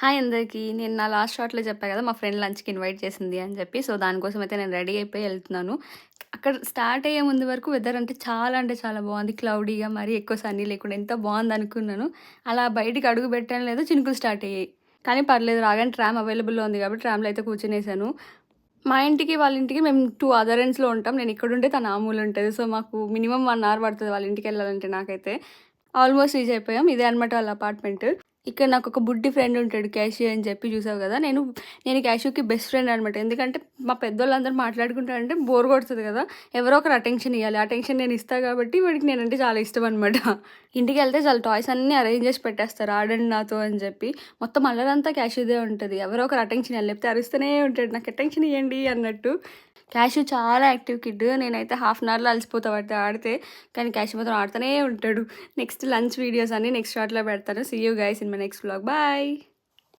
Hi అందరికీ. నేను నా లాస్ట్ షాట్‌లో చెప్పా కదా! మా ఫ్రెండ్ లంచ్‌కి ఇన్వైట్ చేసింది అని చెప్పి. సో, దానికోసం అయితే నేను రెడీ అయిపోయి ఎళ్తున్నాను. అక్కడ స్టార్ట్ అయ్యే ముందు వరకు వెదర్ అంటే చాలా బావుంది. క్లౌడీగా మరీ ఎక్కువ సన్నీ లేకుండా ఎంత బావుందనుకున్నాను. అలా బయటికి అడుగు పెట్టానో లేదో చినుకులు స్టార్ట్ అయ్యాయి. కానీ పర్లేదు రాగానే ట్రామ్ అవైలబుల్‌లో ఉంది కాబట్టి ట్రామ్‌లో అయితే కూర్చునేసాను. మా ఇంటికి, వాళ్ళ ఇంటికి మేము 2 అదర్ ఎండ్స్‌లో ఉంటాం. నేను ఇక్కడుంటే తను ఆ మూల ఉంటది. సో, మాకు మినిమమ్ 1 అవర్ పడతది వాళ్ళ ఇంటికెళ్ళాలంటే నాకైతే. ఆల్మోస్ట్ రీచ్ అయిపోయాం. ఇదే అనమాట వాళ్ళ అపార్ట్‌మెంట్. ఇక్కడ నాకొక బుడ్డి ఫ్రెండ్ ఉంటాడు క్యాషియో అని చెప్పి చూసావు కదా! నేను క్యాషియోకి బెస్ట్ ఫ్రెండ్ అనమాట. ఎందుకంటే మా పెద్దోళ్ళందరూ మాట్లాడుకుంటారంటే బోర్ కొడతది కదా! ఎవరో ఒకరు అటెన్షన్ ఇయ్యాలి. ఆ అటెన్షన్ నేను ఇస్తా కాబట్టి వాడికి నేనంటే చాలా ఇష్టం అనమాట. ఇంటికెళ్తే చాలు టాయ్స్ అన్నీ అరేంజ్ చేసి పెట్టేస్తారు. ఆడండి నాతో అని చెప్పి. మొత్తం అల్లరంతా క్యాషియోదే ఉంటది. ఎవరో ఒకరు అటెన్షన్ ఇయ్యాలి. లేకపోతే అరుస్తూనే ఉంటాడు. నాకు అటెన్షన్ ఇయ్యండి అన్నట్టు. క్యాషు చాలా యాక్టివ్ కిడ్. నేనైతే హాఫ్ అన్ అవర్‌లో అలసిపోతా వాడితో ఆడితే. కానీ క్యాషు మాత్రం ఆడుతూనే ఉంటాడు. నెక్స్ట్ లంచ్ వీడియోస్ అన్నీ నెక్స్ట్ షార్ట్‌లో పెడతాను. See you guys in my next vlog. Bye.